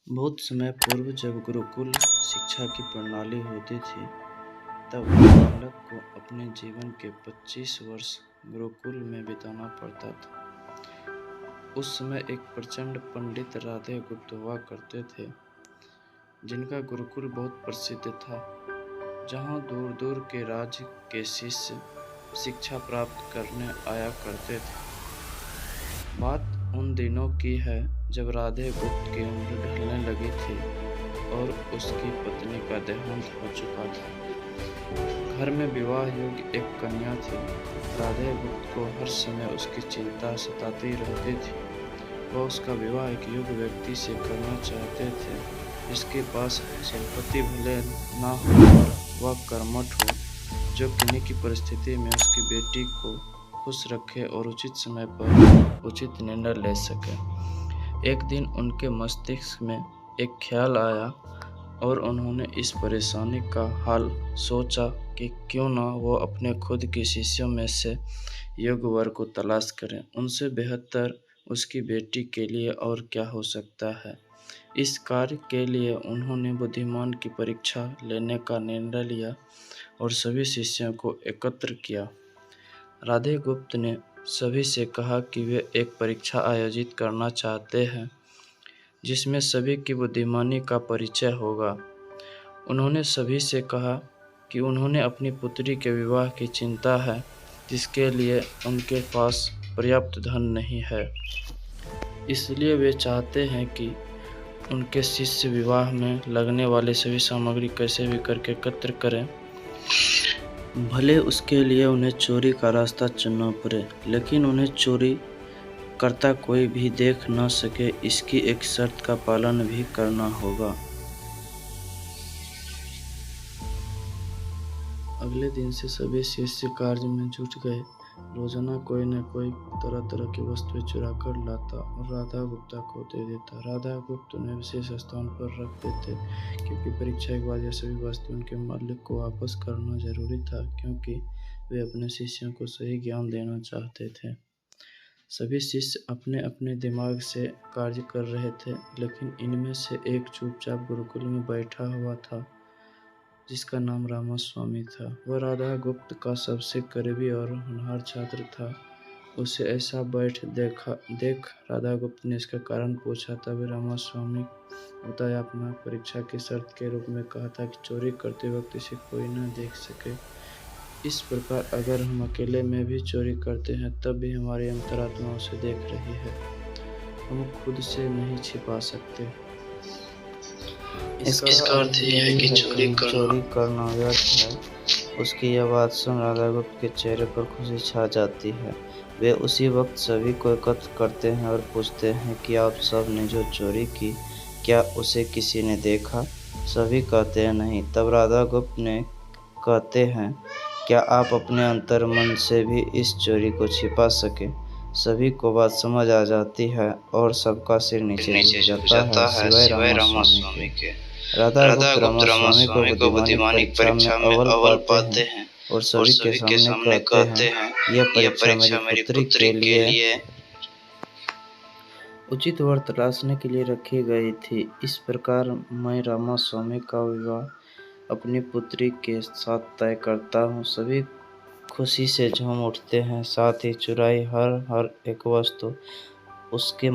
बहुत समय पूर्व जब गुरुकुल शिक्षा की प्रणाली होती थी, तब बालक को अपने जीवन के 25 वर्ष गुरुकुल में बिताना पड़ता था। उस समय एक प्रचंड पंडित राधे गुप्त हुआ करते थे, जिनका गुरुकुल बहुत प्रसिद्ध था, जहाँ दूर दूर के राज्य के शिष्य शिक्षा प्राप्त करने आया करते थे। बात उन दिनों की है जब राधे गुप्त की उम्र ढलने लगी थी और उसकी पत्नी का देहांत हो चुका था। घर में विवाह योग्य एक कन्या थी। राधे गुप्त को हर समय उसकी चिंता सताती रहती थी। वह उसका विवाह एक योग्य व्यक्ति से करना चाहते थे, जिसके पास संपत्ति भले ना हो पर वह कर्मठ हो, जो किन्हीं की परिस्थिति में उसकी बेटी को खुश रखे और उचित समय पर उचित निर्णय ले सके। एक दिन उनके मस्तिष्क में एक ख्याल आया और उन्होंने इस परेशानी का हल सोचा कि क्यों ना वो अपने खुद के शिष्यों में से योग्य वर को तलाश करें। उनसे बेहतर उसकी बेटी के लिए और क्या हो सकता है। इस कार्य के लिए उन्होंने बुद्धिमान की परीक्षा लेने का निर्णय लिया और सभी शिष्यों को एकत्र किया। राधे गुप्त ने सभी से कहा कि वे एक परीक्षा आयोजित करना चाहते हैं, जिसमें सभी की बुद्धिमानी का परिचय होगा। उन्होंने सभी से कहा कि उन्होंने अपनी पुत्री के विवाह की चिंता है, जिसके लिए उनके पास पर्याप्त धन नहीं है। इसलिए वे चाहते हैं कि उनके शिष्य विवाह में लगने वाले सभी सामग्री कैसे भी करके एकत्र करें, भले उसके लिए उन्हें चोरी का रास्ता चुनना पड़े, लेकिन उन्हें चोरी करता कोई भी देख न सके, इसकी एक शर्त का पालन भी करना होगा। अगले दिन से सभी शिष्य कार्य में जुट गए। रोजाना कोई न कोई तरह तरह की वस्तुएं चुरा कर लाता और राधा गुप्ता को दे देता। राधा गुप्त उन्हें विशेष स्थान पर रख देते, क्योंकि परीक्षा के बाद यह सभी वस्तु उनके मालिक को वापस करना जरूरी था, क्योंकि वे अपने शिष्यों को सही ज्ञान देना चाहते थे। सभी शिष्य अपने अपने दिमाग से कार्य कर रहे थे, लेकिन इनमें से एक चुपचाप गुरुकुल में बैठा हुआ था, जिसका नाम रामास्वामी था। वह राधा गुप्त का सबसे करीबी और होनहार छात्र था। उसे ऐसा देख राधा गुप्त ने इसका कारण पूछा। तभी रामास्वामी बताया अपना परीक्षा की शर्त के रूप में कहा था कि चोरी करते वक्त इसे कोई न देख सके। इस प्रकार अगर हम अकेले में भी चोरी करते हैं, तब भी हमारी अंतरात्मा उसे देख रही है। हम खुद से नहीं छिपा सकते। इसका अर्थ यह है कि चोरी करना व्यर्थ है। उसकी यह बात सुन राधा गुप्त के चेहरे पर खुशी छा जाती है। वे उसी वक्त सभी को एकत्र करते हैं और पूछते हैं कि आप सब ने जो चोरी की, क्या उसे किसी ने देखा? सभी कहते हैं नहीं। तब राधा गुप्त ने कहते हैं, क्या आप अपने अंतर मन से भी इस चोरी को छिपा सके? सभी को बात समझ आ जाती है और सबका सिर नीचे झुक जाता है, सिवाय रामास्वामी के। राधा गुप्त रामास्वामी को बुद्धिमानी की परीक्षा में अव्वल पाते हैं और सभी के सामने कहते हैं, यह परीक्षा मेरी पुत्री के लिए उचित वर तलाशने के लिए रखी गई थी। इस प्रकार मैं रामास्वामी का विवाह अपनी पुत्री के साथ तय करता हूँ। सभी खुशी से झूम उठते हैं, साथ ही चुराई हर एक वस्तु उसके